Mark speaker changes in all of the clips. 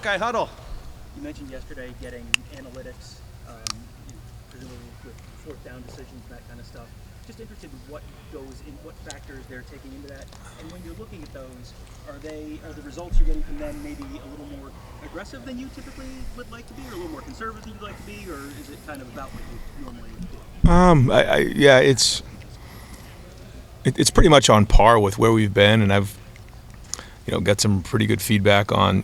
Speaker 1: Buckeye huddle.
Speaker 2: You mentioned yesterday getting analytics, presumably with fourth down decisions and that kind of stuff. Just interested in what goes in, what factors they're taking into that, and when you're looking at those, are the results you're getting from them maybe a little more aggressive than you typically would like to be, or a little more conservative than you'd like to be, or is it kind of about what you normally do?
Speaker 3: Yeah, it's pretty much on par with where we've been, and I've got some pretty good feedback on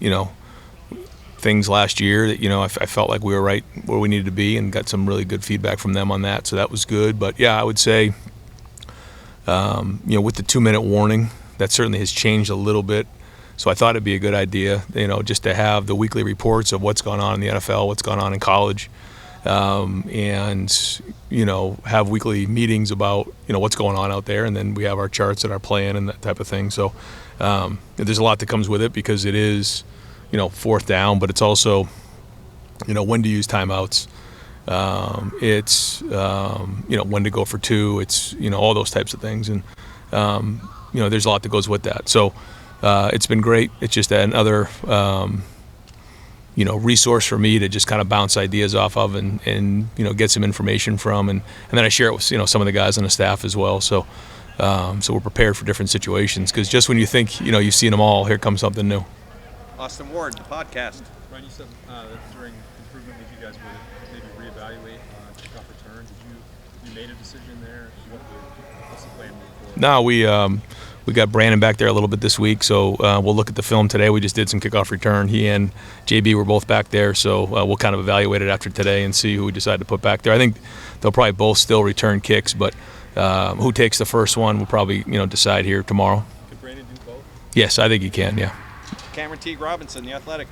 Speaker 3: things last year that I felt like we were right where we needed to be, and got some really good feedback from them on that, so that was good. But yeah, I would say with the 2-minute warning, that certainly has changed a little bit. So I thought it'd be a good idea, just to have the weekly reports of what's going on in the NFL, what's going on in college, and have weekly meetings about what's going on out there, and then we have our charts and our plan and that type of thing. So there's a lot that comes with it, because it is fourth down, but it's also when to use timeouts. It's when to go for two. It's all those types of things, and there's a lot that goes with that. So it's been great. It's just another resource for me to just kind of bounce ideas off of, and get some information from, and then I share it with some of the guys on the staff as well. So we're prepared for different situations, because just when you think you've seen them all, here comes something new.
Speaker 1: Austin Ward, the podcast.
Speaker 4: Ryan, you said that during improvement week you guys would maybe reevaluate kickoff return. Did you made a decision there? What's the plan moving forward?
Speaker 3: No, we got Brandon back there a little bit this week, so we'll look at the film today. We just did some kickoff return. He and JB were both back there, so we'll kind of evaluate it after today and see who we decide to put back there. I think they'll probably both still return kicks, but who takes the first one, we'll probably decide here tomorrow.
Speaker 4: Can Brandon do both?
Speaker 3: Yes, I think he can. Yeah.
Speaker 1: Cameron Teague Robinson, the Athletic.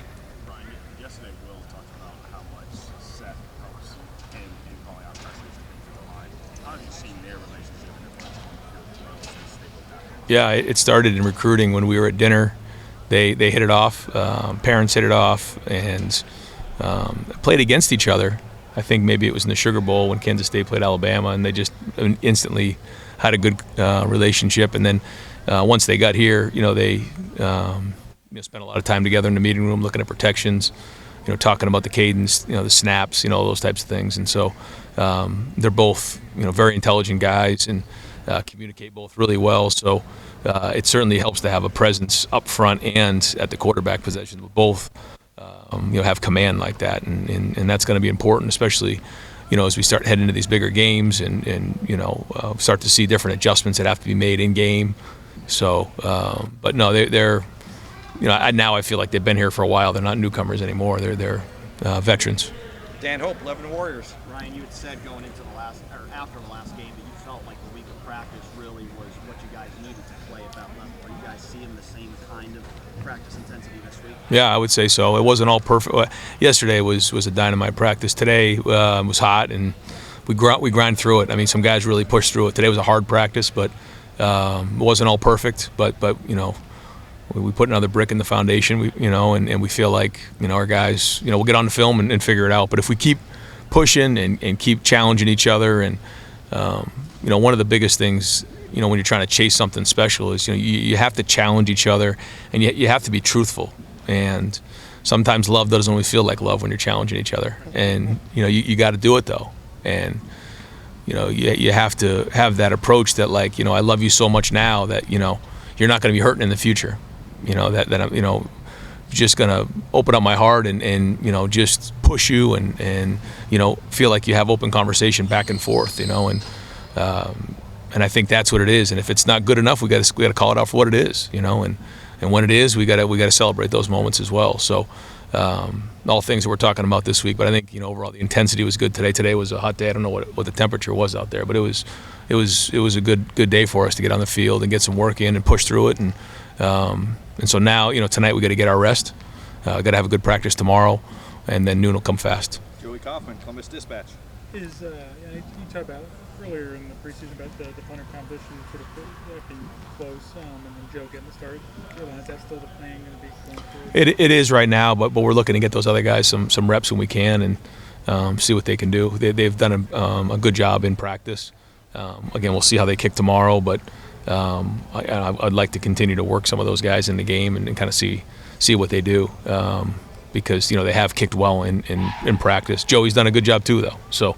Speaker 5: Ryan, yesterday Will talked about how much Seth helps in calling out pressures to the line. How have you seen their relationship and their growth since they put that?
Speaker 3: Yeah, it started in recruiting when we were at dinner. They hit it off. Parents hit it off, and played against each other. I think maybe it was in the Sugar Bowl when Kansas State played Alabama, and they just instantly had a good relationship. And then once they got here, they spent a lot of time together in the meeting room, looking at protections, talking about the cadence, the snaps, those types of things. And so they're both, very intelligent guys, and communicate both really well. So it certainly helps to have a presence up front and at the quarterback position. Both, have command like that, and that's going to be important, especially, as we start heading into these bigger games, and start to see different adjustments that have to be made in game. So, but no, they're now I feel like they've been here for a while. They're not newcomers anymore. They're veterans.
Speaker 1: Dan Hope, 11 Warriors.
Speaker 6: Ryan, you had said going into the last, or after the last game, that you felt like the week of practice really was what you guys needed to play at that level. Are you guys seeing the same kind of practice intensity this week?
Speaker 3: Yeah, I would say so. It wasn't all perfect. Yesterday was a dynamite practice. Today was hot, and we grind through it. I mean, some guys really pushed through it. Today was a hard practice, but it wasn't all perfect. But we put another brick in the foundation. And we feel like our guys we'll get on the film and figure it out. But if we keep pushing and keep challenging each other, and one of the biggest things when you're trying to chase something special is you have to challenge each other, and you have to be truthful. And sometimes love doesn't always feel like love when you're challenging each other. And you got to do it though. And you have to have that approach that, like, I love you so much now that you're not going to be hurting in the future. That I'm just going to open up my heart and just push you, and feel like you have open conversation back and forth. And I think that's what it is. And if it's not good enough, we got to call it out for what it is. And when it is, we got to celebrate those moments as well. So all things that we're talking about this week. But I think overall the intensity was good today. Today was a hot day. I don't know what the temperature was out there, but it was a good day for us to get on the field and get some work in and push through it. And so now tonight we got to get our rest. Got to have a good practice tomorrow, and then noon will come fast.
Speaker 1: Joey Kaufman, Columbus Dispatch.
Speaker 7: You talked about earlier in the preseason about the punter competition sort of being close, and then Joe getting the start. Is that still the plan going to be going forward?
Speaker 3: It is right now, but we're looking to get those other guys some reps when we can, and see what they can do. They've done a good job in practice. Again, we'll see how they kick tomorrow, but I'd like to continue to work some of those guys in the game and kind of see what they do. because they have kicked well in practice. Joey's done a good job too, though. So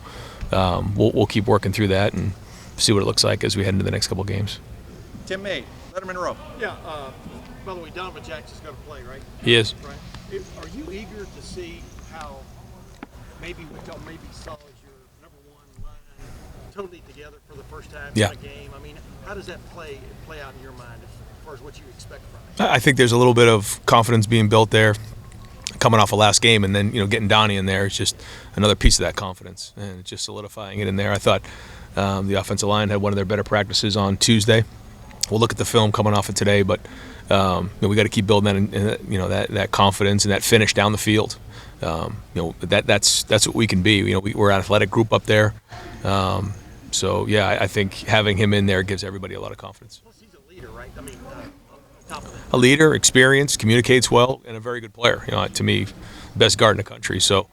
Speaker 3: we'll keep working through that and see what it looks like as we head into the next couple games.
Speaker 1: Tim May, Letterman Row.
Speaker 8: Yeah, by the way, Donovan Jackson's going to play, right?
Speaker 3: He is.
Speaker 8: Right. Are you eager to see how maybe saw as your number one line totally together for the first time in a game? I mean, how does that play out in your mind as far as what you expect from it?
Speaker 3: I think there's a little bit of confidence being built there, coming off a last game, and then getting Donnie in there is just another piece of that confidence, and just solidifying it in there. I thought the offensive line had one of their better practices on Tuesday. We'll look at the film coming off of today, but we got to keep building that confidence and that finish down the field. That's what we can be. We're an athletic group up there. So I think having him in there gives everybody a lot of confidence.
Speaker 8: Plus, he's a leader, right? I mean, top of that.
Speaker 3: A leader, experienced, communicates well, and a very good player. To me, best guard in the country. So,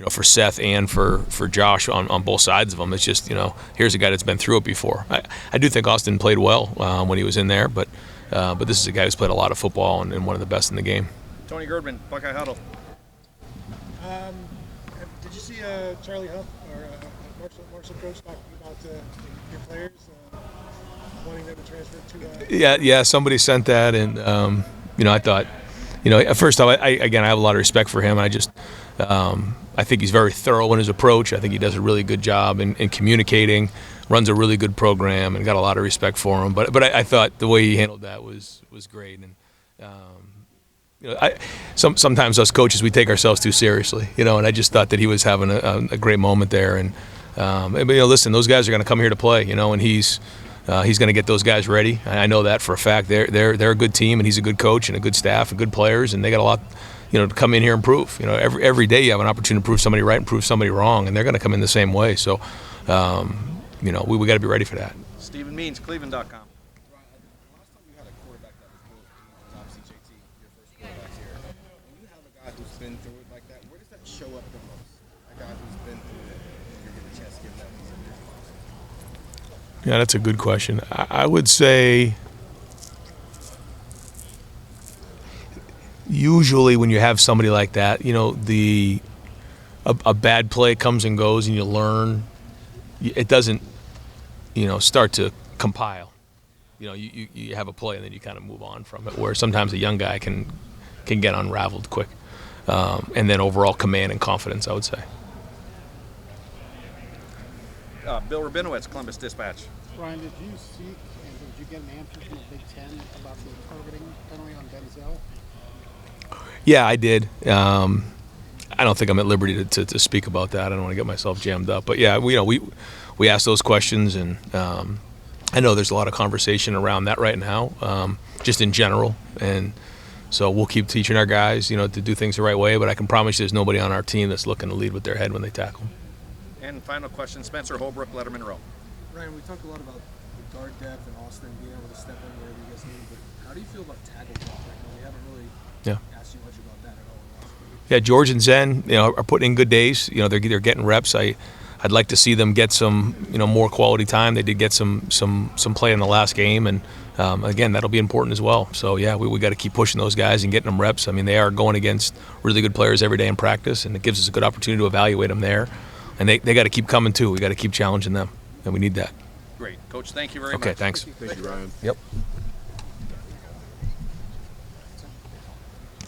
Speaker 3: for Seth and for Josh on both sides of them, it's just here's a guy that's been through it before. I do think Austin played well when he was in there, but this is a guy who's played a lot of football and one of the best in the game.
Speaker 1: Tony Girdman, Buckeye Huddle.
Speaker 9: Did you see Charlie Huff or Marshall Coach talking about your players wanting them to transfer to?
Speaker 3: Yeah. Somebody sent that, and I thought, first off, I have a lot of respect for him. I think he's very thorough in his approach. I think he does a really good job in communicating, runs a really good program, and got a lot of respect for him. But I thought the way he handled that was great. And sometimes us coaches, we take ourselves too seriously, and I just thought that he was having a great moment there. And listen, those guys are going to come here to play, and he's going to get those guys ready. I know that for a fact. They're a good team, and he's a good coach and a good staff and good players, and they got a lot to come in here and prove. Every day you have an opportunity to prove somebody right and prove somebody wrong, and they're going to come in the same way. So, we got to be ready for that.
Speaker 1: Stephen Means, Cleveland.com.
Speaker 10: Last time you had a quarterback that was built, was obviously JT, your first quarterback here. When you have a guy who's been through it like that, where does that show up the most? A guy who's been through it, and you're getting a chance to give that piece of your.
Speaker 3: Yeah, that's a good question. I would say usually when you have somebody like that, a bad play comes and goes, and you learn. It doesn't, start to compile. You have a play and then you kind of move on from it. Where sometimes a young guy can get unraveled quick, and then overall command and confidence, I would say.
Speaker 1: Bill Rabinowitz, Columbus Dispatch.
Speaker 9: Ryan, did you seek and did you get an answer from the Big Ten about the targeting penalty on Denzel?
Speaker 3: Yeah, I did. I don't think I'm at liberty to speak about that. I don't want to get myself jammed up. But yeah, we asked those questions, and I know there's a lot of conversation around that right now, just in general. And so we'll keep teaching our guys, to do things the right way. But I can promise you there's nobody on our team that's looking to lead with their head when they tackle.
Speaker 1: And final question, Spencer Holbrook, Letterman Row.
Speaker 10: Ryan, we talked a lot about the guard depth and Austin being able to step in wherever you guys need, but how do you feel about tackle drop right now? We haven't really asked you much about that at all in the last week.
Speaker 3: Yeah, George and Zen, are putting in good days. They're getting reps. I'd like to see them get some, more quality time. They did get some play in the last game, and again, that'll be important as well. So yeah, we got to keep pushing those guys and getting them reps. I mean, they are going against really good players every day in practice, and it gives us a good opportunity to evaluate them there. And they got to keep coming too. We got to keep challenging them, and we need that.
Speaker 1: Great. Coach, thank you very much.
Speaker 3: Okay, thanks.
Speaker 10: Thank you, Ryan.
Speaker 3: Yep.